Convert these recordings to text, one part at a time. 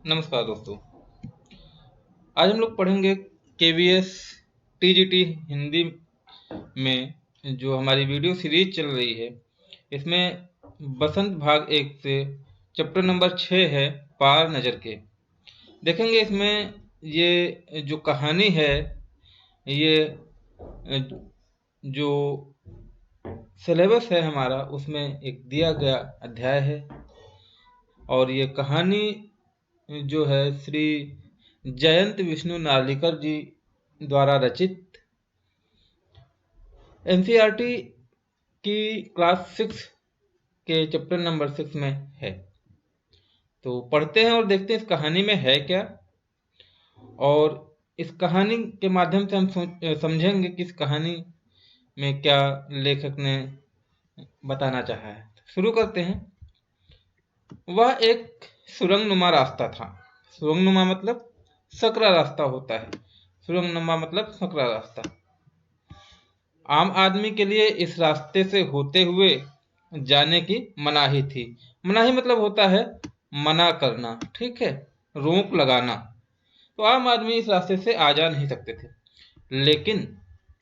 नमस्कार दोस्तों। आज हम लोग पढ़ेंगे केवीएस टीजीटी हिंदी में जो हमारी वीडियो सीरीज चल रही है। इसमें बसंत भाग 1 से चैप्टर नंबर 6 है पार नज़र के। देखेंगे इसमें ये जो कहानी है, ये जो सिलेबस है हमारा, उसमें एक दिया गया अध्याय है। और ये कहानी जो है श्री जयंत विष्णु नार्लिकर जी द्वारा रचित एनसीईआरटी की क्लास 6 के चैप्टर नंबर 6 में है। तो पढ़ते हैं और देखते हैं इस कहानी में है क्या, और इस कहानी के माध्यम से हम समझेंगे कि इस कहानी में क्या लेखक ने बताना चाहा है। शुरू करते हैं। वह एक सुरंगनुमा रास्ता था। सुरंगनुमा मतलब सकरा रास्ता होता है। सुरंगनुमा मतलब सकरा रास्ता। आम आदमी के लिए इस रास्ते से होते हुए जाने की मनाही थी। मनाही मतलब होता है मना करना, ठीक है, रोक लगाना। तो आम आदमी इस रास्ते से आ जा नहीं सकते थे। लेकिन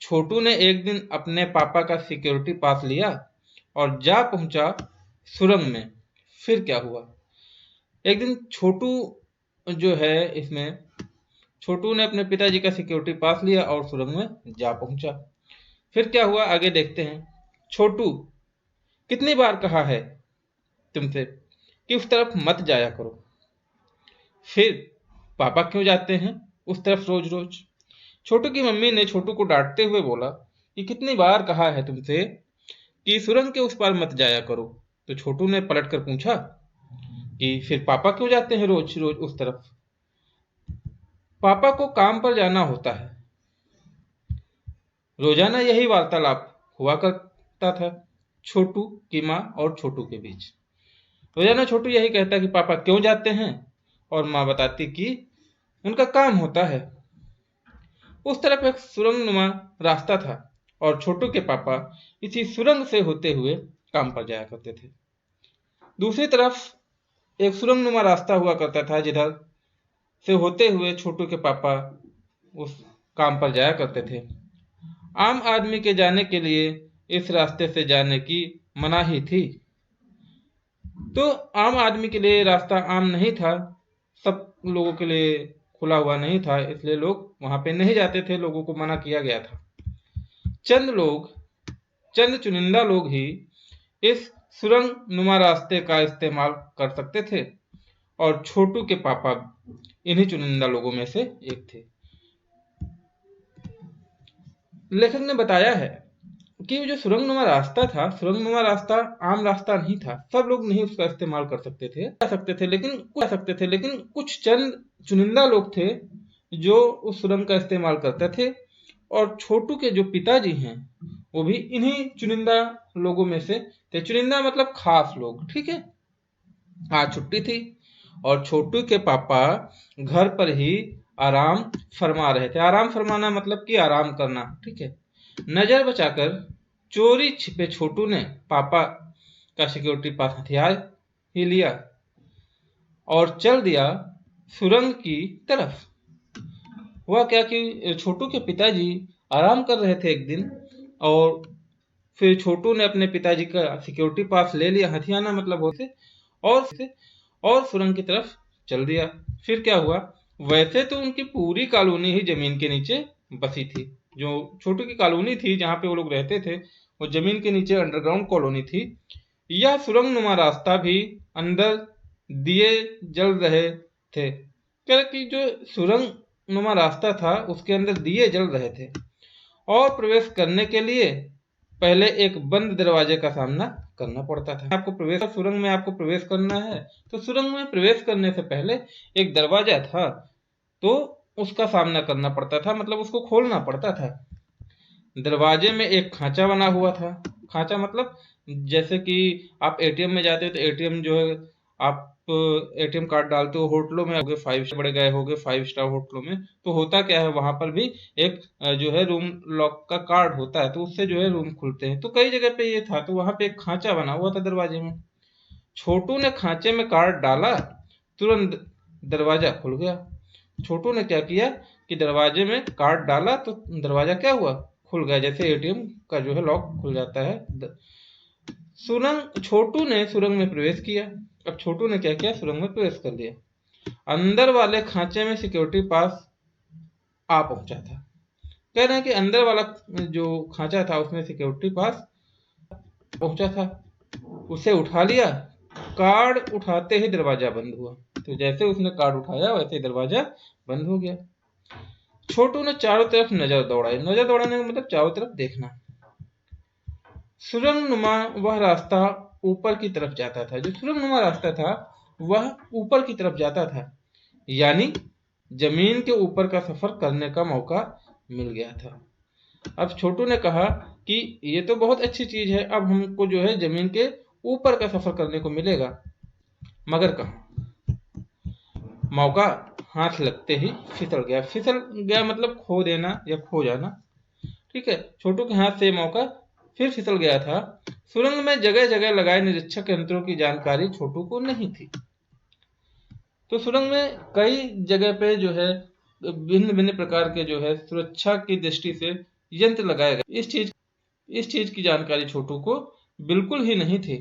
छोटू ने एक दिन अपने पापा का सिक्योरिटी पास लिया और जा पहुंचा सुरंग में। फिर क्या हुआ? एक दिन छोटू जो है, इसमें छोटू ने अपने पिताजी का सिक्योरिटी पास लिया और सुरंग में जा पहुंचा। फिर क्या हुआ आगे देखते हैं। छोटू, कितनी बार कहा है तुमसे कि उस तरफ मत जाया करो? फिर पापा क्यों जाते हैं उस तरफ रोज रोज? छोटू की मम्मी ने छोटू को डांटते हुए बोला कि कितनी बार कहा है तुमसे कि सुरंग के उस पार मत जाया करो। तो छोटू ने पलट कर पूछा कि फिर पापा क्यों जाते हैं रोज रोज उस तरफ? पापा को काम पर जाना होता है। रोजाना यही वार्तालाप हुआ करता था छोटू की माँ और छोटू के बीच। रोजाना छोटू यही कहता कि पापा क्यों जाते हैं, और माँ बताती कि उनका काम होता है। उस तरफ एक सुरंगनुमा रास्ता था और छोटू के पापा इसी सुरंग से होते हुए काम पर जाया करते थे। दूसरी तरफ एक सुरंगनुमा रास्ता हुआ करता था जिधर से होते हुए छोटू के पापा उस काम पर जाया करते थे। आम आदमी के जाने के लिए इस रास्ते से जाने की मनाही थी। तो आम आदमी के लिए रास्ता आम नहीं था, सब लोगों के लिए खुला हुआ नहीं था, इसलिए लोग वहां पे नहीं जाते थे, लोगों को मना किया गया था। चंद चुनिंदा लोग ही इस सुरंग नुमा रास्ते का इस्तेमाल कर सकते थे, और छोटू के पापा इन्हीं चुनिंदा लोगों में से एक थे। लेखक ने बताया है कि जो सुरंगनुमा रास्ता था, सुरंगनुमा रास्ता आम रास्ता नहीं था। सब लोग नहीं उसका इस्तेमाल कर सकते थे, लेकिन कुछ चंद चुनिंदा लोग थे जो उस सुरंग का इस्तेमाल करते थे। और छोटू के जो पिताजी हैं वो भी इन्हीं चुनिंदा लोगों में से थे। चुनिंदा मतलब खास लोग, ठीक है। आज छुट्टी थी और छोटू के पापा घर पर ही आराम फरमा रहे थे। आराम फरमाना मतलब कि आराम करना, ठीक है। नजर बचाकर चोरी छिपे छोटू ने पापा का सिक्योरिटी पास हथियार ही लिया और चल दिया सुरंग की तरफ। हुआ क्या कि छोटू के पिताजी आराम कर रहे थे एक दिन, और फिर छोटू ने अपने पिताजी का सिक्योरिटी पास ले लिया, हथियाना मतलब होते, और सुरंग की तरफ चल दिया। फिर क्या हुआ? वैसे तो उनकी पूरी कॉलोनी ही जमीन के नीचे बसी थी। जो छोटू की कॉलोनी थी जहाँ पे वो लोग रहते थे, वो जमीन के नीचे अंडरग्राउंड कॉलोनी थी। यह सुरंग नुमा रास्ता भी अंदर दिए जल रहे थे, क्योंकि जो सुरंग नुमा रास्ता था उसके अंदर दिए जल रहे थे। और प्रवेश करने के लिए पहले एक बंद दरवाजे का सामना करना पड़ता था। आपको प्रवेश सुरंग में आपको प्रवेश करना है, तो सुरंग में प्रवेश करने से पहले एक दरवाजा था, तो उसका सामना करना पड़ता था, मतलब उसको खोलना पड़ता था। दरवाजे में एक खांचा बना हुआ था। खांचा मतलब जैसे कि आप एटीएम में जाते हो तो एटीएम जो है, आप एटीएम कार्ड डालते हो, होटलों में होगे 5 स्टार, बड़े गए होगे 5 स्टार होटलों में, तो होता क्या है वहां पर भी एक जो है रूम लॉक का कार्ड होता है, तो उससे जो है रूम खुलते हैं। तो कई जगह पे ये था, तो वहां पे एक खांचा बना हुआ था दरवाजे में। छोटू ने खांचे में कार्ड डाला, तुरंत दरवाजा खुल गया। छोटू ने क्या किया कि दरवाजे में कार्ड डाला तो दरवाजा क्या हुआ, खुल गया, जैसे एटीएम का जो है लॉक खुल जाता है। छोटू ने सुरंग में प्रवेश किया। अब छोटू ने क्या किया, सुरंग में प्रवेश कर लिया। अंदर वाले खांचे में सिक्योरिटी पास आ पहुंचा था। कह रहे हैं कि अंदर वाला जो खांचा था उसमें सिक्योरिटी पास पहुंचा था, उसे उठा लिया। कार्ड उठाते ही दरवाजा बंद हुआ। तो जैसे उसने कार्ड उठाया वैसे ही दरवाजा बंद हो गया। छोटू ने चारों तरफ नजर दौड़ाई। नजर दौड़ाने का मतलब चारों तरफ देखना। सुरंग नुमा वह रास्ता ऊपर की तरफ जाता था। जो सुरंग नुमा रास्ता था वह ऊपर की तरफ जाता था, यानी जमीन के ऊपर का सफर करने का मौका मिल गया था। अब छोटू ने कहा कि ये तो बहुत अच्छी चीज है, अब हमको जो है जमीन के ऊपर का सफर करने को मिलेगा, मगर कहाँ। मौका हाथ लगते ही फिसल गया। फिसल गया मतलब खो देना या खो जाना। ठीक है, छोटू के हाथ से मौका फिर फिसल गया था। सुरंग में जगह जगह लगाए निरीक्षक यंत्रों की जानकारी छोटू को नहीं थी। तो सुरंग में कई जगह पे जो है भिन्न भिन्न प्रकार के जो है सुरक्षा की दृष्टि से यंत्र लगाए गए। इस चीज की जानकारी छोटू को बिल्कुल ही नहीं थी,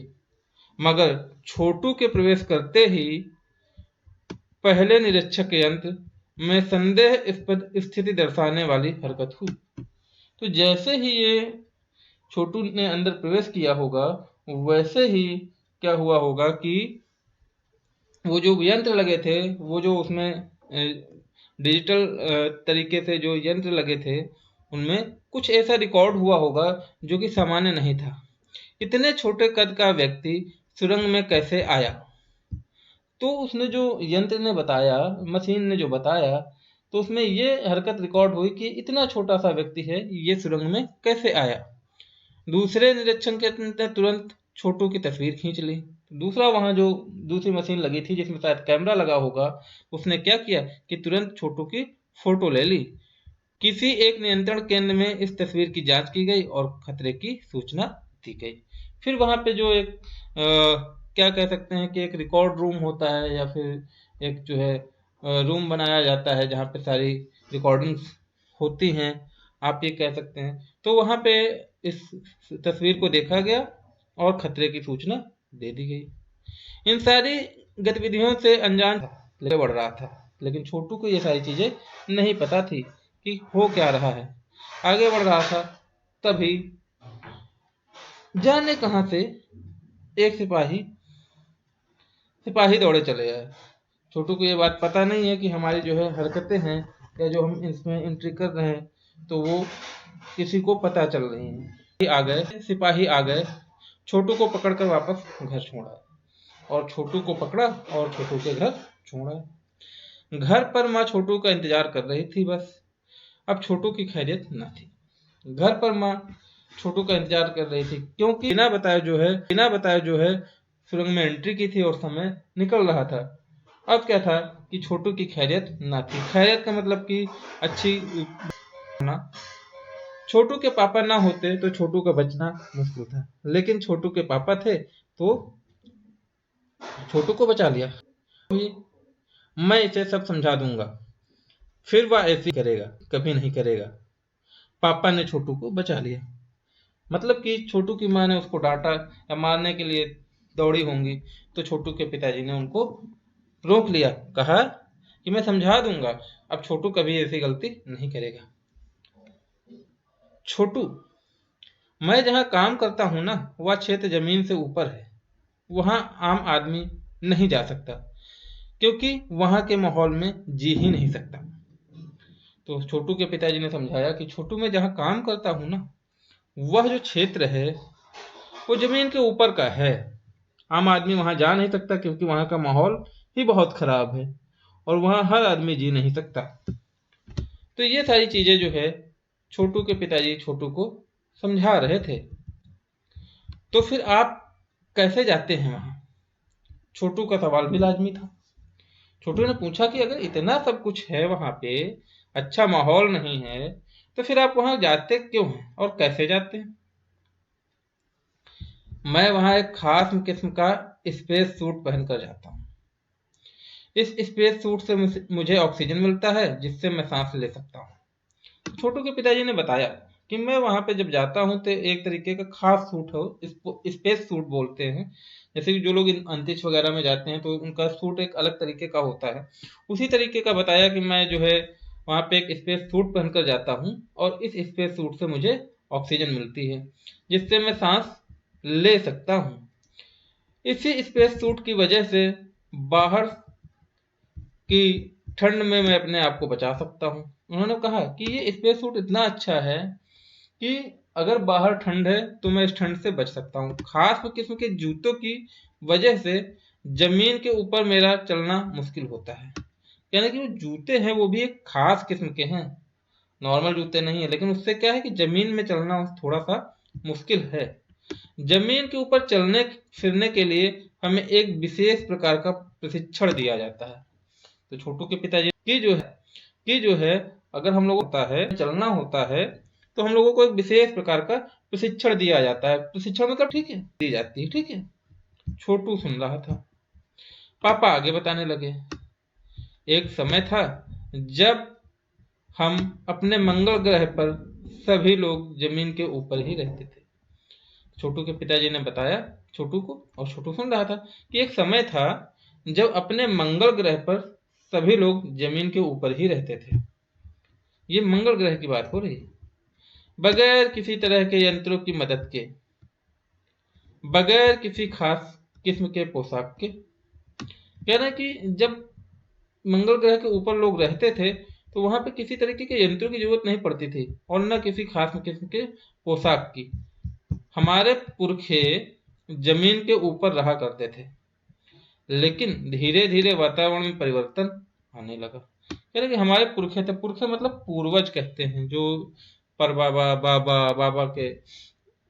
मगर छोटू के प्रवेश करते ही पहले निरीक्षक यंत्र में संदेहास्पद स्थिति दर्शाने वाली हरकत हुई। तो जैसे ही ये छोटू ने अंदर प्रवेश किया होगा वैसे ही क्या हुआ होगा कि वो जो यंत्र लगे थे, वो जो उसमें डिजिटल तरीके से जो यंत्र लगे थे उनमें कुछ ऐसा रिकॉर्ड हुआ होगा जो कि सामान्य नहीं था। इतने छोटे कद का व्यक्ति सुरंग में कैसे आया। तो उसने जो यंत्र ने बताया, मशीन ने जो बताया, तो उसमें ये हरकत रिकॉर्ड हुई कि इतना छोटा सा व्यक्ति है, ये सुरंग में कैसे आया। दूसरे निरीक्षण के ने तुरंत छोटू की तस्वीर खींच ली। दूसरा वहां जो दूसरी मशीन लगी थी जिसमें शायद कैमरा लगा होगा, उसने क्या किया कि तुरंत छोटू की फोटो ले ली। किसी एक नियंत्रण केंद्र में इस तस्वीर की जांच की गई और खतरे की सूचना दी गई। फिर वहां पे जो एक क्या कह सकते हैं कि एक रिकॉर्ड रूम होता है या फिर एक जो है रूम बनाया जाता है जहाँ पे सारी रिकॉर्डिंग्स होती हैं, आप ये कह सकते हैं। तो वहां पे इस तस्वीर को देखा गया और खतरे की सूचना दे दी गई। इन सारी गतिविधियों से अनजान था, बढ़ रहा था, लेकिन छोटू को ये सारी चीजें नहीं पता थी कि हो क्या रहा है। आगे बढ़ रहा था, तभी जाने कहां से एक सिपाही दौड़े चले आए। छोटू को ये बात पता नहीं है कि हमारी जो है हरकतें हैं या जो हम इसमें एंट्री कर रहे हैं तो वो किसी को पता चल रही है। सिपाही आ गए, छोटू को पकड़कर वापस घर छोड़ा और छोटू को पकड़ा और छोटू के घर छोड़ा। घर पर माँ छोटू का इंतजार कर रही थी, बस अब छोटू की खैरियत न थी। घर पर माँ छोटू का इंतजार कर रही थी क्योंकि बिना बताए जो है सुरंग में एंट्री की थी और समय निकल रहा था। अब क्या था कि छोटू की खैरियत ना थी। खैरियत का मतलब कि अच्छी ना। छोटू के पापा ना होते तो छोटू का बचना मुश्किल था, लेकिन छोटू के पापा थे तो छोटू को बचा लिया। मैं इसे सब समझा दूंगा, फिर वह ऐसी करेगा, कभी नहीं करेगा। पापा ने छोटू को बचा लिया, मतलब कि छोटू की माँ ने उसको डांटा या मारने के लिए दौड़ी होंगी, तो छोटू के पिताजी ने उनको रोक लिया, कहा कि मैं समझा दूंगा, अब छोटू कभी ऐसी गलती नहीं करेगा। छोटू, मैं जहां काम करता हूं ना, वह क्षेत्र जमीन से ऊपर है, वहां आम आदमी नहीं जा सकता क्योंकि वहां के माहौल में जी ही नहीं सकता। तो छोटू के पिताजी ने समझाया कि छोटू, मैं जहां काम करता हूं ना, वह जो क्षेत्र है वो जमीन के ऊपर का है, आम आदमी वहां जा नहीं सकता क्योंकि वहां का माहौल ही बहुत खराब है और वहां हर आदमी जी नहीं सकता। तो ये सारी चीजें जो है छोटू के पिताजी छोटू को समझा रहे थे। तो फिर आप कैसे जाते हैं वहां, छोटू का सवाल भी लाजमी था। छोटू ने पूछा कि अगर इतना सब कुछ है वहां पे, अच्छा माहौल नहीं है, तो फिर आप वहां जाते क्यों हैं और कैसे जाते हैं। मैं वहां एक खास किस्म का स्पेस सूट पहनकर जाता हूँ। इस स्पेस सूट से मुझे ऑक्सीजन मिलता है जिससे मैं सांस ले सकता हूँ। छोटू के पिताजी ने बताया कि मैं वहां पे जब जाता हूँ तो एक तरीके का खास सूट हो, इसको स्पेस सूट बोलते हैं। जैसे कि जो लोग अंतरिक्ष वगैरह में जाते हैं तो उनका सूट एक अलग तरीके का होता है, उसी तरीके का बताया कि मैं जो है वहां पे एक स्पेस सूट पहनकर जाता हूँ और इस स्पेस सूट से मुझे ऑक्सीजन मिलती है जिससे मैं सांस ले सकता हूँ। इसी स्पेस सूट की वजह से बाहर की ठंड में मैं अपने आप को बचा सकता हूँ। उन्होंने कहा कि ये स्पेस सूट इतना अच्छा है कि अगर बाहर ठंड है तो मैं इस ठंड से बच सकता हूँ। खास किस्म के जूतों की वजह से जमीन के ऊपर मेरा चलना मुश्किल होता है। यानी कि वो जूते हैं वो भी एक खास किस्म के हैं, नॉर्मल जूते नहीं है, लेकिन उससे क्या है कि जमीन में चलना थोड़ा सा मुश्किल है। जमीन के ऊपर चलने फिरने के लिए हमें एक विशेष प्रकार का प्रशिक्षण दिया जाता है। तो छोटू के पिताजी की जो है अगर हम लोग होता है चलना होता है तो हम लोगों को एक विशेष प्रकार का प्रशिक्षण दिया जाता है। प्रशिक्षण मतलब ठीक है दी जाती है, ठीक है। छोटू सुन रहा था। पापा आगे बताने लगे, एक समय था जब हम अपने मंगल ग्रह पर सभी लोग जमीन के ऊपर ही रहते थे। छोटू के पिताजी ने बताया छोटू को, और छोटू सुन रहा था कि एक समय था जब अपने मंगल ग्रह पर सभी लोग जमीन के ऊपर ही रहते थे। ये मंगल ग्रह की बात हो रही है। बगैर किसी तरह के यंत्रों की मदद के, बगैर किसी खास किस्म के पोशाक के। कह रहे हैं कि जब मंगल ग्रह के ऊपर लोग रहते थे तो वहां पे किसी तरीके के यंत्रों की जरूरत नहीं पड़ती थी और न किसी खास किस्म के पोशाक की। हमारे पुरखे जमीन के ऊपर रहा करते थे, लेकिन धीरे धीरे वातावरण में परिवर्तन आने लगा। कह रहे कि हमारे पुरखे थे, पुरखे मतलब पूर्वज कहते हैं, जो पर बाबा बाबा बाबा के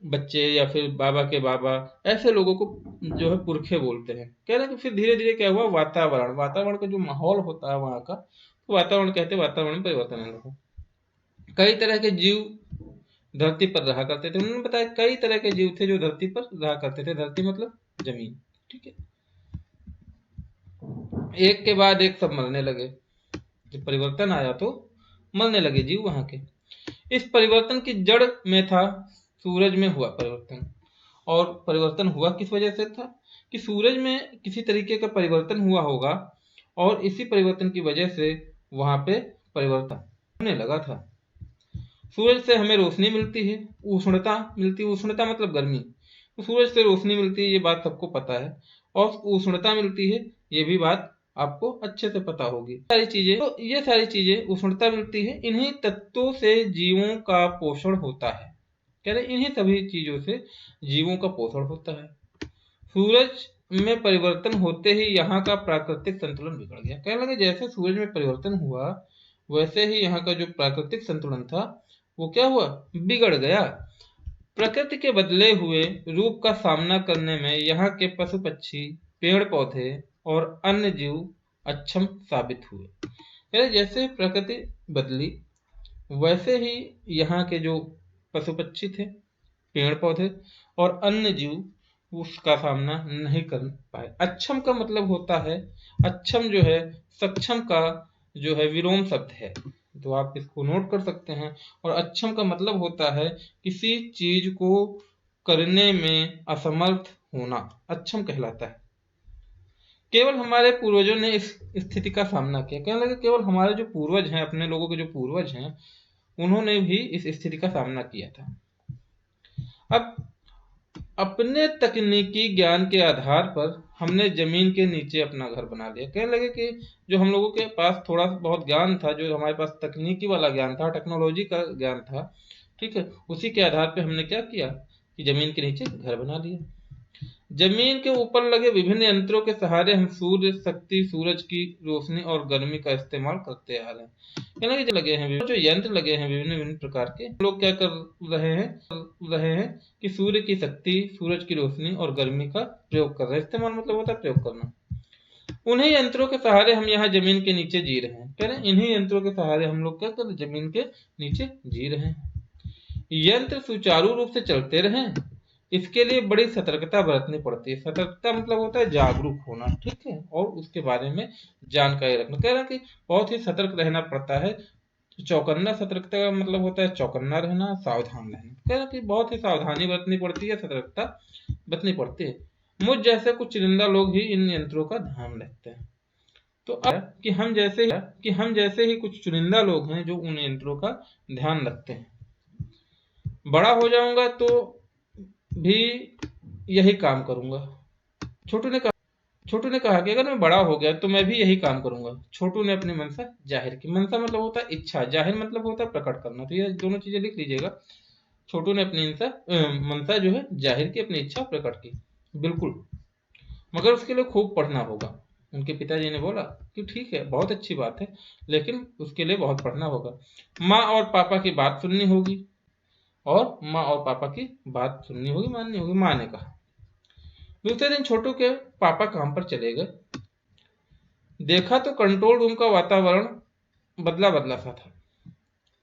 बच्चे या फिर बाबा के बाबा, ऐसे लोगों को जो है पुरखे बोलते हैं। कह रहे हैं कि फिर धीरे धीरे क्या हुआ, वातावरण वातावरण का जो माहौल होता है वहाँ का, तो वातावरण कहते हैं, वातावरण में परिवर्तन आने लगा। कई तरह के जीव धरती पर रहा करते थे। उन्होंने बताया कई तरह के जीव थे जो धरती पर रहा करते थे। धरती मतलब जमीन, ठीक है। एक के बाद एक सब मरने लगे। जब परिवर्तन आया तो मरने लगे जीव वहां के। इस परिवर्तन की जड़ में था सूरज में हुआ परिवर्तन। और परिवर्तन हुआ किस वजह से था कि सूरज में किसी तरीके का परिवर्तन हुआ होगा और इसी परिवर्तन की वजह से वहां पे परिवर्तन होने लगा था। सूरज से हमें रोशनी मिलती है, उष्णता मिलती है। उष्णता मतलब गर्मी। तो सूरज से रोशनी मिलती है, ये बात सबको पता है। और उष्णता मिलती है, ये भी बात आपको अच्छे से पता होगी। ये सारी चीजें उष्णता मिलती है, इन्हीं तत्वों से जीवों का पोषण होता है। कह रहे इन्हीं सभी चीजों से जीवों का पोषण होता है। सूरज में परिवर्तन होते ही यहाँ का प्राकृतिक संतुलन बिगड़ गया। कहने लगे जैसे सूरज में परिवर्तन हुआ वैसे ही यहाँ का जो प्राकृतिक संतुलन था वो क्या हुआ, बिगड़ गया। प्रकृति के बदले हुए रूप का सामना करने में यहाँ के पशु पक्षी, पेड़ पौधे और अन्य जीव अक्षम साबित हुए। यानी जैसे प्रकृति बदली वैसे ही यहाँ के जो पशु पक्षी थे, पेड़ पौधे और अन्य जीव उसका सामना नहीं कर पाए। अक्षम का मतलब होता है, अक्षम जो है सक्षम का जो है विलोम शब्द है, तो आप इसको नोट कर सकते हैं। और अक्षम का मतलब होता है किसी चीज को करने में असमर्थ होना, अक्षम कहलाता है। केवल हमारे पूर्वजों ने इस स्थिति का सामना किया। कहने लगे केवल हमारे जो पूर्वज हैं, अपने लोगों के जो पूर्वज हैं, उन्होंने भी इस स्थिति का सामना किया था। अब अपने तकनीकी ज्ञान के आधार पर हमने जमीन के नीचे अपना घर बना लिया। कहने लगे कि जो हम लोगों के पास थोड़ा बहुत ज्ञान था, जो हमारे पास तकनीकी वाला ज्ञान था, टेक्नोलॉजी का ज्ञान था, ठीक है, उसी के आधार पर हमने क्या किया कि जमीन के नीचे घर बना लिया। जमीन के ऊपर लगे विभिन्न यंत्रों के सहारे हम सूर्य शक्ति, सूरज की रोशनी और गर्मी का इस्तेमाल करते आ रहे हैं। कहना कि जो लगे हैं, जो यंत्र लगे हैं विभिन्न विभिन्न प्रकार के, लोग क्या कर रहे हैं कि सूर्य की शक्ति, सूरज की रोशनी और गर्मी का प्रयोग कर रहे हैं। इस्तेमाल मतलब होता है प्रयोग करना। उन्हीं यंत्रों के सहारे हम यहाँ जमीन के नीचे जी रहे हैं। कह रहे हैं इन्हीं यंत्रों के सहारे हम लोग क्या कर रहे हैं, जमीन के नीचे जी रहे हैं। यंत्र सुचारू रूप से चलते रहें, इसके लिए बड़ी सतर्कता बरतनी पड़ती है। सतर्कता मतलब होता है जागरूक होना, ठीक है, और उसके बारे में जानकारी रखना। कह रहा है कि बहुत ही सतर्क रहना पड़ता है। चौकन्ना सतर्कता का मतलब होता है चौकन्ना रहना, सावधान रहना। कह रहा है कि बहुत ही सावधानी बरतनी पड़ती है, सतर्कता बरतनी पड़ती है। मुझ जैसे कुछ चुनिंदा लोग ही इन यंत्रों का ध्यान रखते हैं। तो अब कि हम जैसे ही कुछ चुनिंदा लोग हैं जो उन यंत्रों का ध्यान रखते हैं। बड़ा हो जाऊंगा तो भी यही काम करूंगा। छोटू ने कहा छोटू ने कहा कि अगर मैं बड़ा हो गया तो मैं भी यही काम करूंगा। छोटू ने अपनी मंशा जाहिर की। मंशा मतलब होता है इच्छा, जाहिर मतलब होता है प्रकट करना। तो ये दोनों चीजें लिख लीजिएगा। छोटू ने अपनी मंशा जो है जाहिर की, अपनी इच्छा प्रकट की। बिल्कुल, मगर उसके लिए खूब पढ़ना होगा। उनके पिताजी ने बोला कि ठीक है, बहुत अच्छी बात है, लेकिन उसके लिए बहुत पढ़ना होगा। माँ और पापा की बात सुननी होगी, माननी होगी। माँ ने कहा। दूसरे दिन छोटू के पापा काम पर चले गए। देखा तो कंट्रोल रूम का वातावरण बदला बदला सा था।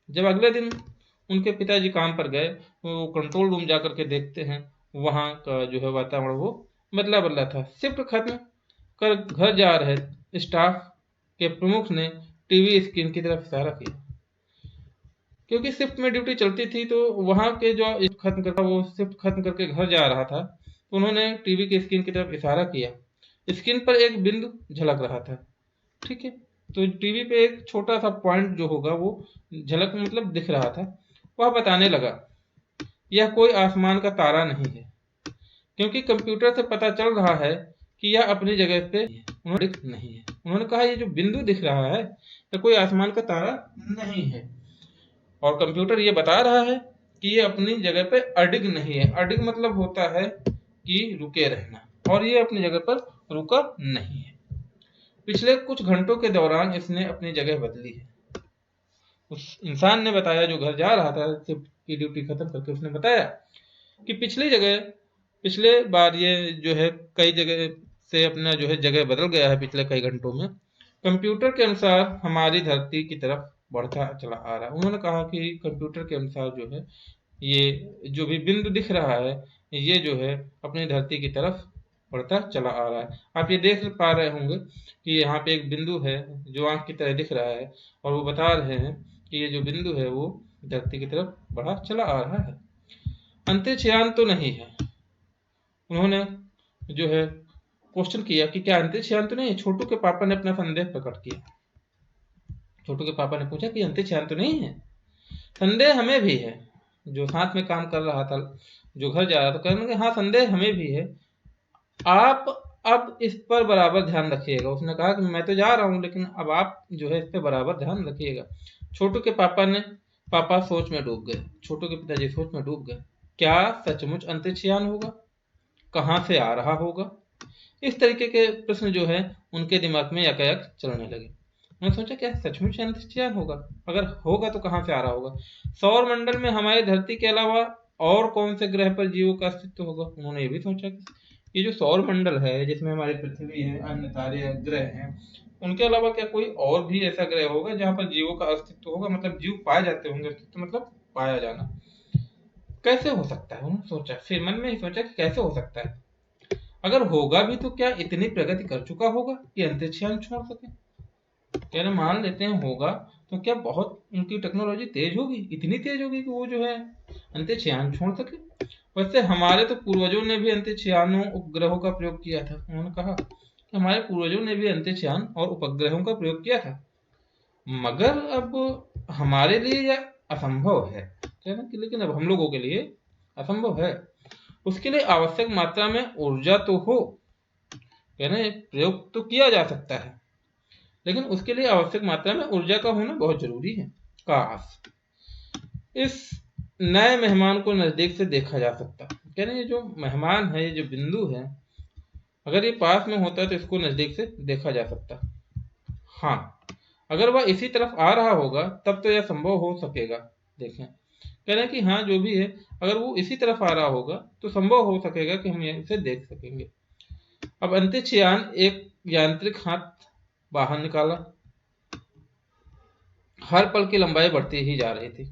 जब अगले दिन उनके पिताजी काम पर गए तो वो कंट्रोल रूम जाकर के देखते हैं, वहां का जो है वातावरण वो बदला बदला था। शिफ्ट खत्म कर घर जा रहे स्टाफ के प्रमुख ने टीवी स्क्रीन की तरफ इशारा किया। क्योंकि शिफ्ट में ड्यूटी चलती थी तो वहां के जो शिफ्ट खत्म करके घर जा रहा था, तो उन्होंने टीवी की स्क्रीन की तरफ इशारा किया। स्क्रीन पर एक बिंदु झलक रहा था, ठीक है। तो टीवी पे एक छोटा सा पॉइंट जो होगा वो झलक मतलब दिख रहा था। वह बताने लगा, यह कोई आसमान का तारा नहीं है, क्योंकि कंप्यूटर से पता चल रहा है कि यह अपनी जगह पे उन्होंने नहीं है। उन्होंने कहा ये जो बिंदु दिख रहा है यह कोई आसमान का तारा नहीं है, और कंप्यूटर ये बता रहा है कि ये अपनी जगह पे अडिग नहीं है। अडिग मतलब होता है कि रुके रहना, और ये अपनी जगह पर रुका नहीं है। पिछले कुछ घंटों के दौरान इसने अपनी जगह बदली है। उस इंसान ने बताया जो घर जा रहा था शिफ्ट की ड्यूटी खत्म करके, उसने बताया कि पिछले बार ये जो है कई जगह से अपना जो है जगह बदल गया है पिछले कई घंटों में। कंप्यूटर के अनुसार हमारी धरती की तरफ बढ़ता चला आ रहा है। उन्होंने कहा कि कंप्यूटर के अनुसार जो है ये जो भी बिंदु दिख रहा है ये जो है अपनी धरती की तरफ बढ़ता चला आ रहा है। आप ये देख पा रहे होंगे कि यहाँ पे एक बिंदु है जो आंख की तरह दिख रहा है, और वो बता रहे हैं कि ये जो बिंदु है वो धरती की तरफ बढ़ा चला आ रहा है। अंतरिक्ष यान तो नहीं है। उन्होंने जो है क्वेश्चन किया कि क्या अंतरिक्ष यान तो नहीं है। छोटू के पापा ने अपना संदेह प्रकट किया। छोटू के पापा ने पूछा कि अंतरिक्ष यान तो नहीं है। संदेह हमें भी है। जो साथ में काम कर रहा था, जो घर जा रहा था, कहने लगे हाँ संदेह हमें भी है। आप अब इस पर बराबर ध्यान रखिएगा। उसने कहा कि मैं तो जा रहा हूँ, लेकिन अब आप जो है इस पर बराबर ध्यान रखिएगा। छोटू के पापा सोच में डूब गए। छोटू के पिताजी सोच में डूब गए। क्या सचमुच अंतरिक्ष यान होगा? कहाँ से आ रहा होगा? इस तरीके के प्रश्न जो है उनके दिमाग में यकायक चलने लगे। उन्होंने सोचा क्या सचमुच अंतरिक्ष यान होगा? अगर होगा तो कहाँ से आ रहा होगा? सौर मंडल में हमारी धरती के अलावा और कौन से ग्रह पर जीवों का अस्तित्व होगा? उन्होंने ये भी सोचा कि ये जो सौर मंडल है जिसमें हमारी पृथ्वी है, अन्य तारे हैं, ग्रह हैं, उनके अलावा क्या कोई और भी ऐसा ग्रह होगा जहाँ पर जीवों का अस्तित्व होगा? मतलब जीव पाए जाते होंगे। अस्तित्व मतलब पाया जाना। कैसे हो सकता है? उन्होंने सोचा, फिर मन में ही सोचा कि कैसे हो सकता है। अगर होगा भी तो क्या इतनी प्रगति कर चुका होगा कि अंतरिक्ष यान छोड़ सके? कह रहे मान लेते हैं होगा, तो क्या बहुत उनकी टेक्नोलॉजी तेज होगी, इतनी तेज होगी कि वो जो है अंतरिक्ष यान छोड़ सके? वैसे हमारे तो पूर्वजों ने भी अंतरिक्ष यानों उपग्रहों का प्रयोग किया था। उन्होंने कहा कि हमारे पूर्वजों ने भी अंतरिक्ष यान और उपग्रहों का प्रयोग किया था, मगर अब हमारे लिए यह असंभव है। कह रहे कि लेकिन अब हम लोगों के लिए असंभव है। उसके लिए आवश्यक मात्रा में ऊर्जा तो हो। कह रहे प्रयोग तो किया जा सकता है, लेकिन उसके लिए आवश्यक मात्रा में ऊर्जा का होना बहुत जरूरी है। काश इस नए मेहमान को नजदीक से देखा जा सकता। कह रहे ये जो मेहमान है, ये जो बिंदु है, अगर ये पास में होता तो इसको नजदीक से देखा जा सकता। हाँ, अगर वह इसी तरफ आ रहा होगा तब तो यह संभव हो सकेगा। देखें, कह रहे हैं कि हाँ जो भी है, अगर वो इसी तरफ आ रहा होगा तो संभव हो सकेगा कि हम इसे देख सकेंगे। अब अंतरिक्ष यान एक यांत्रिक हाथ बाहर निकाला। हर पल की लंबाई बढ़ती ही जा रही थी।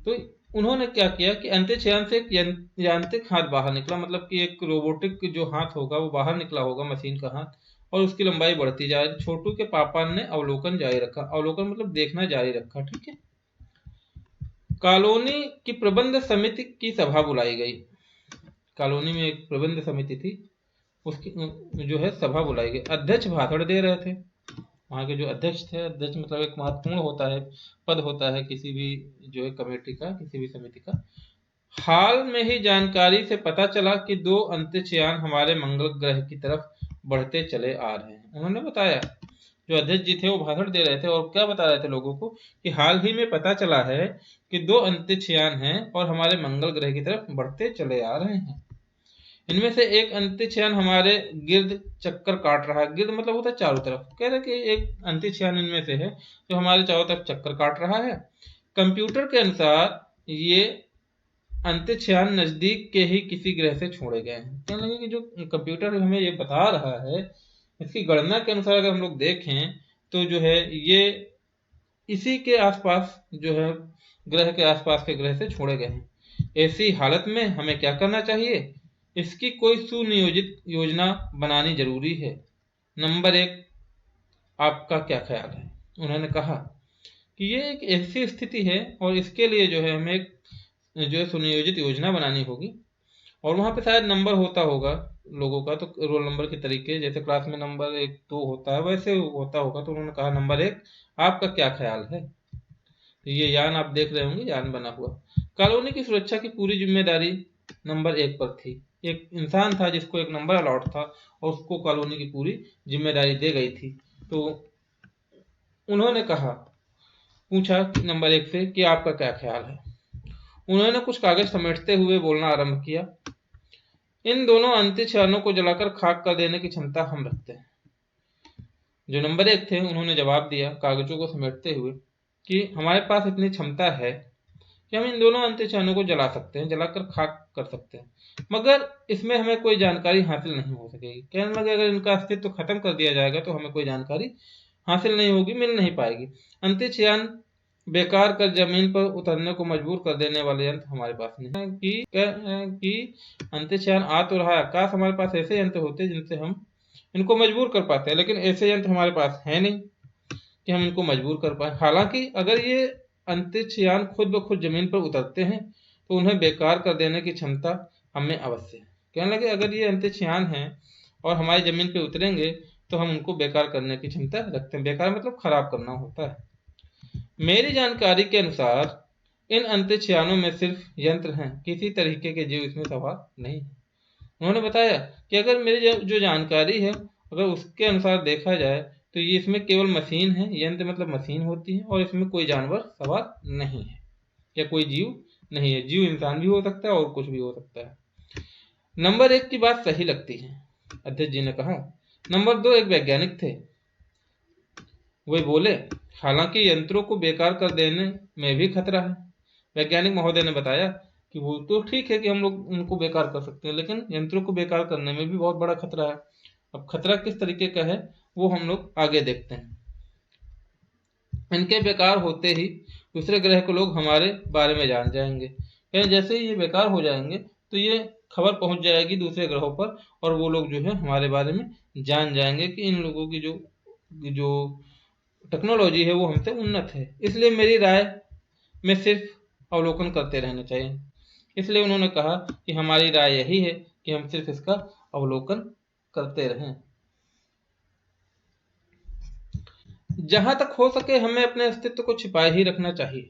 तो उन्होंने क्या किया कि अंतरिक्षयान से एक यांत्रिक हाथ बाहर निकला, मतलब कि एक रोबोटिक जो हाथ होगा वो बाहर निकला होगा, मशीन का हाथ, और उसकी लंबाई बढ़ती जा रही। छोटू के पापा ने अवलोकन जारी रखा, अवलोकन मतलब देखना जारी रखा, ठीक है। कॉलोनी की प्रबंध समिति की सभा बुलाई गई। कॉलोनी में एक प्रबंध समिति थी, उसकी जो है सभा बुलाई गई। अध्यक्ष भाषण दे रहे थे। वहाँ के जो अध्यक्ष थे, अध्यक्ष मतलब एक महत्वपूर्ण होता है, पद होता है किसी भी जो है कमेटी का, किसी भी समिति का। हाल में ही जानकारी से पता चला कि 2 अंतरिक्षयान हमारे मंगल ग्रह की तरफ बढ़ते चले आ रहे हैं। उन्होंने बताया, जो अध्यक्ष जी थे वो भाषण दे रहे थे और क्या बता रहे थे लोगों को कि हाल ही में पता चला है कि 2 अंतरिक्षयान हैं और हमारे मंगल ग्रह की तरफ बढ़ते चले आ रहे हैं। इनमें से एक अंतरिक्षयान हमारे गिर्द चक्कर काट रहा है। गिर्द मतलब होता है चारों तरफ। कह रहे कि एक अंतरिक्षयान इनमें से है जो हमारे चारों तरफ चक्कर काट रहा है। कंप्यूटर के अनुसार ये अंतरिक्षयान नजदीक के ही किसी ग्रह से छोड़े गए हैं। कहने लगे कि जो कंप्यूटर हमें ये बता रहा है, इसकी गणना के अनुसार अगर हम लोग देखें तो जो है ये इसी के आसपास जो है ग्रह के आसपास के ग्रह से छोड़े गए हैं। ऐसी हालत में हमें क्या करना चाहिए? इसकी कोई सुनियोजित योजना बनानी जरूरी है। नंबर 1, आपका क्या ख्याल है? उन्होंने कहा कि ये एक ऐसी स्थिति है और इसके लिए जो है हमें एक जो है सुनियोजित योजना बनानी होगी। और वहाँ पे शायद नंबर होता होगा लोगों का, तो रोल नंबर के तरीके जैसे क्लास में नंबर 1 2 होता है वैसे होता होगा। तो उन्होंने कहा नंबर 1, आपका क्या ख्याल है? तो ये यान आप देख रहे होंगे, यान बना हुआ। कॉलोनी की सुरक्षा की पूरी जिम्मेदारी नंबर 1 पर थी। एक इंसान था जिसको एक नंबर अलॉट था और उसको कॉलोनी की पूरी जिम्मेदारी दी गई थी। तो उन्होंने कहा, पूछा नंबर 1 से कि आपका क्या ख्याल है? उन्होंने कुछ कागज समेटते हुए बोलना आरंभ किया। इन दोनों अंतरिक्षयानों को जलाकर खाक कर देने की क्षमता हम रखते हैं। जो नंबर 1 थे उन्होंने जवाब दिया कागजों को समेटते हुए कि हमारे पास इतनी क्षमता है कि हम इन दोनों अंतरिक्षयानों को जला सकते हैं, जलाकर खाक कर सकते हैं, मगर इसमें हमें कोई जानकारी हासिल नहीं हो सकेगी। कहने लगे अगर इनका अस्तित्व खत्म कर दिया जाएगा तो हमें कोई जानकारी हासिल नहीं होगी, मिल नहीं पाएगी। अंतरिक्षयान बेकार कर जमीन पर उतरने को मजबूर कर देने वाले यंत्र हमारे पास नहीं है। कि अंतरिक्षयान आ तो रहा है, काश हमारे पास ऐसे यंत्र होते जिनसे हम इनको मजबूर कर पाते हैं, लेकिन ऐसे यंत्र हमारे पास है नहीं कि हम इनको मजबूर कर पाए। हालांकि अगर ये अंतरिक्षयान खुद ब खुद जमीन पर उतरते हैं तो उन्हें बेकार कर देने की क्षमता हमें अवश्य है। कहने लगे अगर ये अंतरिक्षयान हैं और हमारी जमीन पर उतरेंगे तो हम उनको बेकार करने की क्षमता रखते हैं। बेकार मतलब खराब करना होता है। मेरी जानकारी के अनुसार इन अंतरिक्षयानों में सिर्फ यंत्र हैं, किसी तरीके के जीव इसमें सवार नहीं है। उन्होंने बताया कि अगर मेरी जो जानकारी है अगर उसके अनुसार देखा जाए तो ये इसमें केवल मशीन है। यंत्र मतलब मशीन होती है और इसमें कोई जानवर सवार नहीं है या कोई जीव नहीं है। जीव इंसान भी हो सकता है और कुछ भी हो सकता है। नंबर 1 की बात सही लगती है, अध्यक्ष जी ने कहा। नंबर 2 एक वैज्ञानिक थे, वे बोले हालांकि यंत्रों को बेकार कर देने में भी खतरा है। वैज्ञानिक महोदय ने बताया कि वो तो ठीक है कि हम लोग उनको बेकार कर सकते हैं, लेकिन यंत्रों को बेकार करने में भी बहुत बड़ा खतरा है। अब खतरा किस तरीके का है वो हम लोग आगे देखते हैं। इनके बेकार होते ही दूसरे ग्रह के लोग हमारे बारे में जान जाएंगे। यानी जैसे ही ये बेकार हो जाएंगे तो ये खबर पहुंच जाएगी दूसरे ग्रहों पर और वो लोग जो है हमारे बारे में जान जाएंगे कि इन लोगों की जो जो टेक्नोलॉजी है वो हमसे उन्नत है। इसलिए मेरी राय में सिर्फ अवलोकन करते रहना चाहिए। इसलिए उन्होंने कहा कि हमारी राय यही है कि हम सिर्फ इसका अवलोकन करते रहें। जहां तक हो सके हमें अपने अस्तित्व को छिपाए ही रखना चाहिए।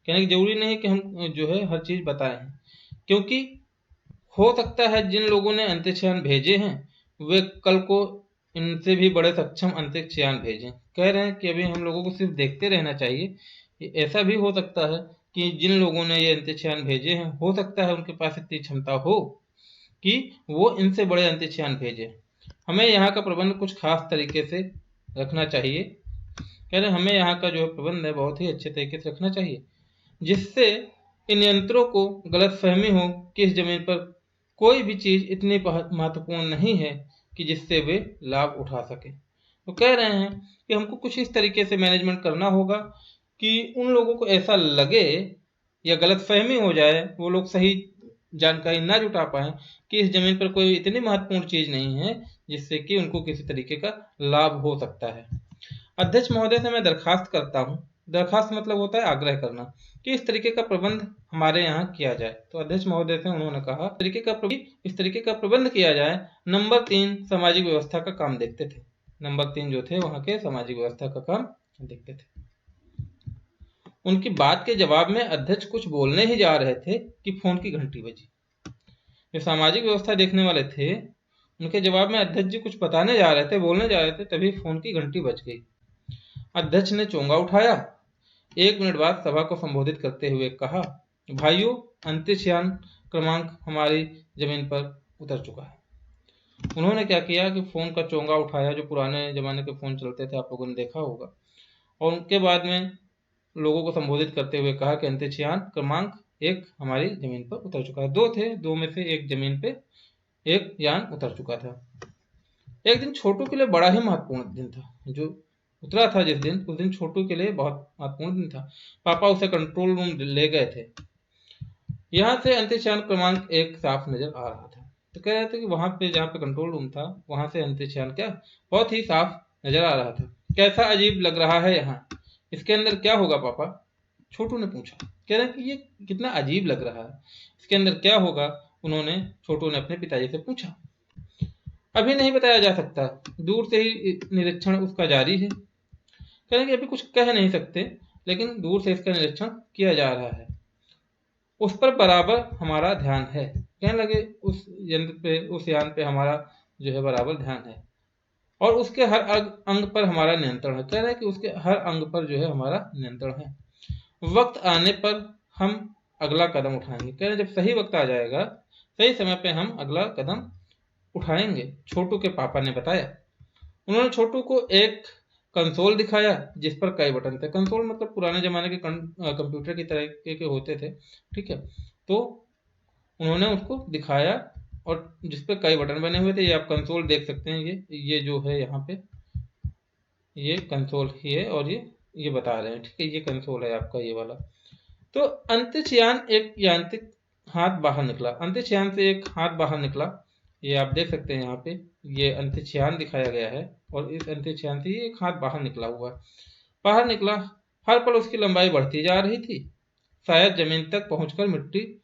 कहने की जरूरी नहीं कि हम जो है हर चीज बताएं, क्योंकि हो सकता है जिन लोगों ने अंतरिक्षयान भेजे हैं वे कल को इनसे भी बड़े सक्षम अंतरिक्षयान भेजें। कह रहे हैं कि अभी हम लोगों को सिर्फ देखते रहना चाहिए। ऐसा भी हो सकता है कि जिन लोगों ने ये अंतरिक्षयान भेजे हैं हो सकता है उनके पास इतनी क्षमता हो कि वो इनसे बड़े अंतरिक्षयान भेजे। हमें यहाँ का प्रबंध कुछ खास तरीके से रखना चाहिए। कह रहे हमें यहाँ का जो प्रबंध है बहुत ही अच्छे तरीके से रखना चाहिए जिससे इन यंत्रों को गलतफहमी हो कि इस जमीन पर कोई भी चीज इतनी महत्वपूर्ण नहीं है कि जिससे वे लाभ उठा सके। तो कह रहे हैं कि हमको कुछ इस तरीके से मैनेजमेंट करना होगा कि उन लोगों को ऐसा लगे या गलतफहमी हो जाए, वो लोग सही जानकारी ना जुटा पाएं कि इस जमीन पर कोई इतनी महत्वपूर्ण चीज नहीं है जिससे कि उनको किसी तरीके का लाभ हो सकता है। अध्यक्ष महोदय से मैं दरखास्त करता हूँ, दरखास्त मतलब होता है आग्रह करना, कि इस तरीके का प्रबंध हमारे यहाँ किया जाए। तो अध्यक्ष महोदय से उन्होंने कहा इस तरीके का प्रबंध किया जाए। नंबर 3 सामाजिक व्यवस्था का काम देखते थे। नंबर 3 जो थे वहाँ के सामाजिक व्यवस्था का काम देखते थे। उनकी बात के जवाब में अध्यक्ष कुछ बोलने ही जा रहे थे कि फोन की घंटी बजी। जो सामाजिक व्यवस्था देखने वाले थे, उनके जवाब में अध्यक्ष जी कुछ बताने जा रहे थे, बोलने जा रहे थे, तभी फोन की घंटी बज गई। अध्यक्ष ने चोंगा उठाया। 1 मिनट बाद सभा को संबोधित करते हुए कहा, भाइयों, अंतरिक्ष यान क्रमांक हमारी जमीन पर उतर चुका है। उन्होंने क्या किया कि फोन का चोंगा उठाया, जो पुराने जमाने के फोन चलते थे, आप लोगों ने देखा होगा, और उनके बाद में लोगों को संबोधित करते हुए कहा कि अंतरिक्ष यान क्रमांक 1 हमारी जमीन पर उतर चुका है। 2 थे, 2 में से एक जमीन पे एक यान उतर चुका था। एक दिन छोटू के लिए बड़ा ही महत्वपूर्ण दिन था। जो उतरा था जिस दिन, उस दिन छोटू के लिए बहुत महत्वपूर्ण दिन था। पापा उसे कंट्रोल रूम ले गए थे। यहाँ से अंतरिक्ष यान क्रमांक 1 साफ नजर आ रहा था। तो कह रहे थे कि वहां पे जहाँ पे कंट्रोल रूम था, वहां से अंतरिक्ष यान क्या बहुत ही साफ नजर आ रहा था। कैसा अजीब लग रहा है यहाँ, इसके अंदर क्या होगा पापा? छोटू ने पूछा। कह रहे हैं कि ये कितना अजीब लग रहा है, इसके अंदर क्या होगा? छोटू ने अपने पिताजी से पूछा। अभी नहीं बताया जा सकता, दूर से ही निरीक्षण उसका जारी है। कह रहे हैं कि अभी कुछ कह नहीं सकते, लेकिन दूर से इसका निरीक्षण किया जा रहा है। उस पर बराबर हमारा ध्यान है। कहने लगे उस यंत्र पे, उस यान पे हमारा जो है बराबर ध्यान है, और उसके हर अंग पर हमारा नियंत्रण है। कह रहे हैं कि उसके हर अंग पर जो है हमारा नियंत्रण है। वक्त आने पर हम अगला कदम उठाएंगे। कह रहे हैं जब सही वक्त आ जाएगा, सही समय पे हम अगला कदम उठाएंगे, छोटू के पापा ने बताया। उन्होंने छोटू को एक कंसोल दिखाया जिस पर कई बटन थे। कंसोल मतलब पुराने जमाने के कंप्यूटर की तरह के होते थे, ठीक है। तो उन्होंने उसको दिखाया, और जिस पर कई बटन बने हुए थे। ये आप कंसोल देख सकते हैं, ये जो है यहाँ पे, ये कंसोल ही है, और ये बता रहे हैं, ठीक है। ये कंसोल है आपका, ये वाला। तो अंतरिक्ष यान एक यांत्रिक हाथ बाहर निकला। अंतरिक्ष यान से एक हाथ बाहर निकला, ये आप देख सकते हैं यहाँ पे, ये अंतरिक्ष यान दिखाया गया है, और इस अंतरिक्ष यान से एक हाथ बाहर निकला हुआ, बाहर निकला। हर पल उसकी लंबाई बढ़ती जा रही थी, शायद जमीन तक पहुंचकर मिट्टी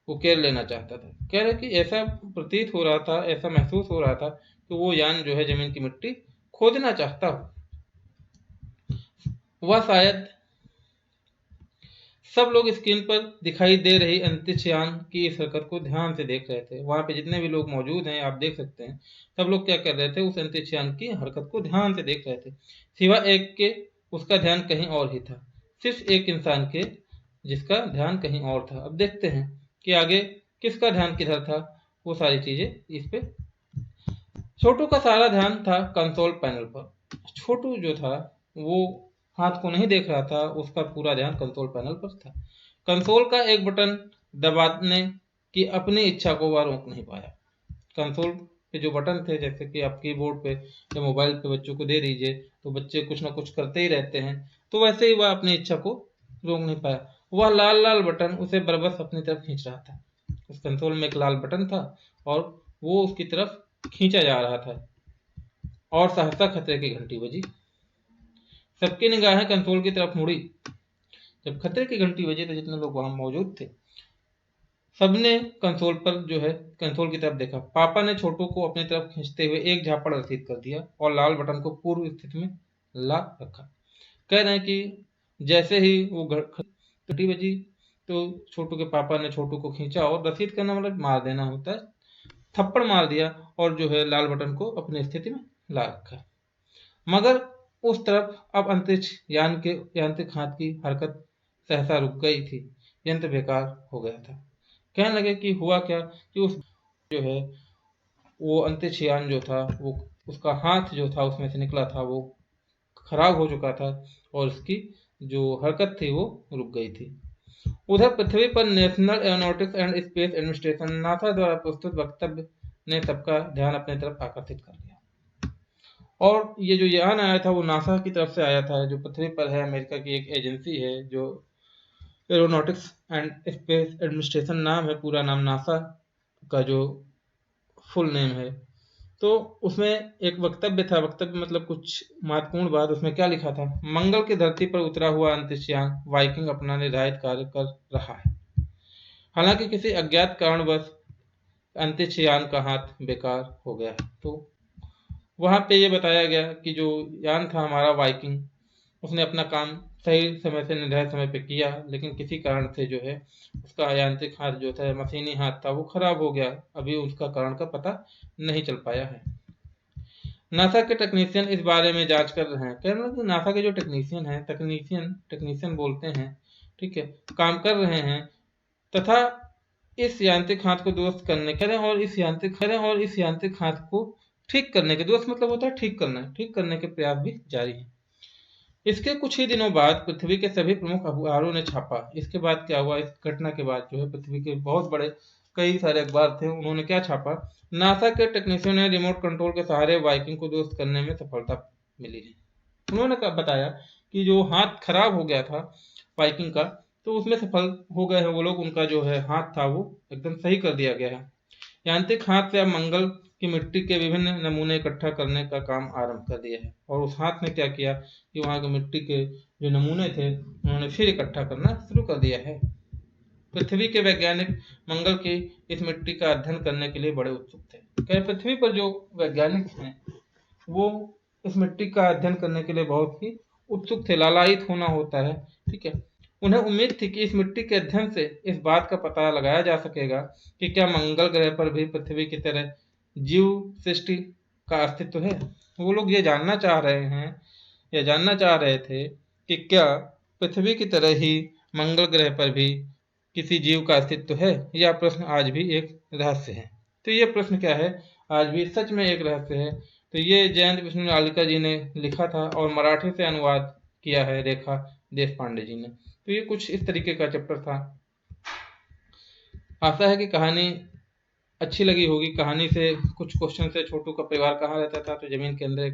उकेर लेना चाहता था। कह रहे कि ऐसा प्रतीत हो रहा था, ऐसा महसूस हो रहा था कि वो यान जो है जमीन की मिट्टी खोदना चाहता हो। वह शायद सब लोग स्क्रीन पर दिखाई दे रही अंतरिक्ष यान की इस हरकत को ध्यान से देख रहे थे। वहां पे जितने भी लोग मौजूद हैं, आप देख सकते हैं, सब लोग क्या कर रहे थे, उस अंतरिक्ष यान की हरकत को ध्यान से देख रहे थे। सिवाय एक के, उसका ध्यान कहीं और ही था। सिर्फ एक इंसान के, जिसका ध्यान कहीं और था। अब देखते हैं कि आगे किसका ध्यान किधर था, वो सारी चीजें इस पे। छोटू का सारा ध्यान था कंसोल पैनल पर। छोटू जो था वो हाथ को नहीं देख रहा था, उसका पूरा ध्यान कंसोल पैनल पर था। कंसोल का एक बटन दबाने की अपनी इच्छा को वह रोक नहीं पाया। कंसोल पे जो बटन थे, जैसे कि आप कीबोर्ड पे या मोबाइल पे बच्चों को दे दीजिए तो बच्चे कुछ ना कुछ करते ही रहते हैं, तो वैसे ही वह अपनी इच्छा को रोक नहीं पाया। वह लाल लाल बटन उसे बरबस अपनी तरफ खींच रहा था। उस कंसोल में एक लाल बटन था, और वो उसकी तरफ खींचा जा रहा था, और सहसा खतरे की घंटी बजी। सबकी निगाहें कंसोल की तरफ मुड़ी। जब खतरे की घंटी बजी तो जितने लोग वहां मौजूद थे, सबने कंसोल पर जो है, कंसोल की तरफ देखा। पापा ने छोटू को अपनी तरफ खींचते हुए एक झापड़ रसीद कर दिया, और लाल बटन को पूर्व स्थिति में ला रखा। कह रहे हैं कि जैसे ही वो घंटी बजी, तो छोटू के पापा ने छोटू को खींचा, और रसीद करना मतलब मार देना होता है, थप्पड़ मार दिया, और जो है लाल बटन को अपनी स्थिति में ला रखा। मगर उस तरफ अब अंतरिक्ष यान के यांत्रिक हाथ की हरकत सहसा रुक गई थी। यंत्र बेकार हो गया था। कहने लगे कि हुआ क्या कि उस जो है वो अंतरिक्ष यान जो था, वो उसका हाथ जो था उसमें से निकला था, वो खराब हो चुका था, और उसकी जो हरकत थी वो रुक गई थी। उधर पृथ्वी पर national aeronautics and space administration NASA द्वारा प्रस्तुत वक्तव्य ने सबका ध्यान अपनी तरफ आकर्षित कर लिया। और ये जो यान आया था वो नासा की तरफ से आया था, जो पृथ्वी पर है, अमेरिका की एक एजेंसी है जो एरोनॉटिक्स एंड स्पेस एडमिनिस्ट्रेशन नाम है, पूरा नाम नासा का जो फुल नेम है। तो उसमें एक वक्तव्य था, वक्तव्य मतलब कुछ महत्वपूर्ण बात। उसमें क्या लिखा था? मंगल की धरती पर उतरा हुआ अंतरिक्षयान वाइकिंग अपना निर्धारित कार्य कर रहा है। हालांकि किसी अज्ञात कारणवश अंतरिक्षयान का हाथ बेकार हो गया है। तो वहां पे ये बताया गया कि जो यान था हमारा वाइकिंग, उसने अपना काम सही समय से निर्धारित समय पे किया, लेकिन किसी कारण से जो है उसका यांत्रिक हाथ जो था, मशीनी हाथ था, वो खराब हो गया। अभी उसका कारण का पता नहीं चल पाया है। नासा के टेक्नीशियन इस बारे में जांच कर रहे हैं। कह रहे हैं कि नासा के जो टेक्नीशियन हैं, टेक्नीशियन बोलते हैं, ठीक है, काम कर रहे हैं तथा इस यांत्रिक हाथ को दुरुस्त करने के और इस यांत्रिक हाथ को ठीक करने के, दुरुस्त मतलब होता है ठीक करना, ठीक करने के प्रयास भी जारी है। इसके कुछ ही दिनों बाद पृथ्वी के सभी प्रमुख अखबारों ने छापा। इसके बाद क्या हुआ? इस घटना के बाद जो है पृथ्वी के बहुत बड़े कई सारे अखबार थे, उन्होंने क्या छापा? नासा के टेक्नीशियन ने रिमोट कंट्रोल के सहारे वाइकिंग को दुरुस्त करने में सफलता मिली है। उन्होंने बताया कि जो हाथ खराब हो गया था वाइकिंग का, तो उसमें सफल हो गए हैं वो लोग। उनका जो है हाथ था वो एकदम सही कर दिया गया है। यांत्रिक हाथ से अब मंगल की मिट्टी के विभिन्न नमूने इकट्ठा करने का काम आरंभ कर दिया है। और उस हाथ ने क्या किया कि वहां के मिट्टी के जो नमूने थे उन्होंने फिर इकट्ठा करना शुरू कर दिया है। पृथ्वी के वैज्ञानिक मंगल की इस मिट्टी का अध्ययन करने के लिए बड़े उत्सुक थे। क्या पृथ्वी पर जो वैज्ञानिक हैं वो इस मिट्टी का अध्ययन करने के लिए बहुत ही उत्सुक थे, लालायित होना होता है, ठीक है। उन्हें उम्मीद थी कि इस मिट्टी के अध्ययन से इस बात का पता लगाया जा सकेगा कि क्या मंगल ग्रह पर भी पृथ्वी की तरह जीव सृष्टि का अस्तित्व है। वो लोग ये जानना चाह रहे हैं या जानना चाह रहे थे कि क्या पृथ्वी की तरह ही मंगल ग्रह पर भी किसी जीव का अस्तित्व है। यह प्रश्न आज भी एक रहस्य है। तो ये प्रश्न क्या है? आज भी सच में एक रहस्य है। तो ये जयंत विष्णु नालिका जी ने लिखा था और मराठी से अनुवाद किया है रेखा देश पांडे जी ने। तो ये कुछ इस तरीके का चैप्टर था। आशा है कि कहानी अच्छी लगी होगी। कहानी से कुछ क्वेश्चन से, छोटू का परिवार कहाँ रहता था? तो जमीन के अंदर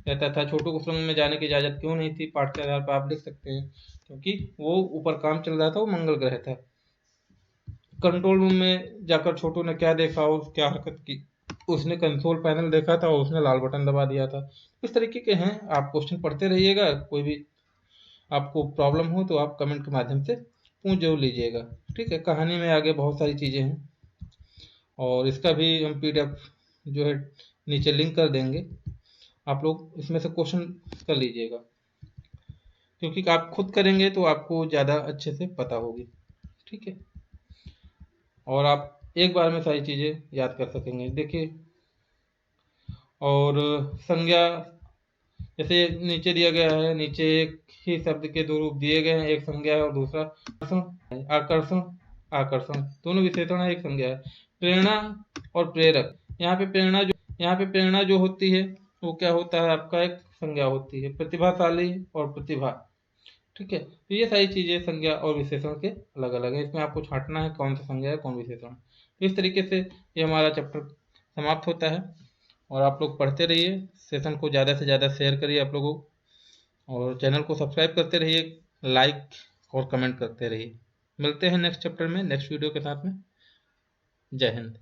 रहता था। छोटू को सुरंग में जाने की इजाजत क्यों नहीं थी? पाठ के आधार पर आप लिख सकते हैं, क्योंकि वो ऊपर काम चल रहा था, वो मंगल ग्रह था। कंट्रोल रूम में जाकर छोटू ने क्या देखा और क्या हरकत की? उसने कंट्रोल पैनल देखा था और उसने लाल बटन दबा दिया था। इस तरीके के हैं। आप क्वेश्चन पढ़ते रहिएगा। कोई भी आपको प्रॉब्लम हो तो आप कमेंट के माध्यम से पूछ जरूर लीजिएगा, ठीक है। कहानी में आगे बहुत सारी चीज़ें हैं और इसका भी हम PDF जो है नीचे लिंक कर देंगे। आप लोग इसमें से क्वेश्चन कर लीजिएगा, क्योंकि आप खुद करेंगे तो आपको ज़्यादा अच्छे से पता होगी, ठीक है। और आप एक बार में सारी चीज़ें याद कर सकेंगे। देखिए, और संज्ञा जैसे नीचे दिया गया है, नीचे एक ही शब्द के दो रूप दिए गए हैं, एक संज्ञा है और दूसरा आकर्षण। आकर्षण दोनों विशेषण है, एक संज्ञा है। प्रेरणा और प्रेरक, यहाँ पे प्रेरणा जो होती है वो क्या होता है? आपका एक संज्ञा होती है। प्रतिभाशाली और प्रतिभा, ठीक है। तो ये सारी चीजें संज्ञा और विशेषण के अलग अलग है। इसमें आपको छांटना है कौन सा संज्ञा है कौन विशेषण। तो इस तरीके से ये हमारा चैप्टर समाप्त होता है। और आप लोग पढ़ते रहिए, सेशन को ज़्यादा से ज़्यादा शेयर करिए आप लोगों, और चैनल को सब्सक्राइब करते रहिए, लाइक और कमेंट करते रहिए। मिलते हैं नेक्स्ट चैप्टर में, नेक्स्ट वीडियो के साथ में। जय हिंद।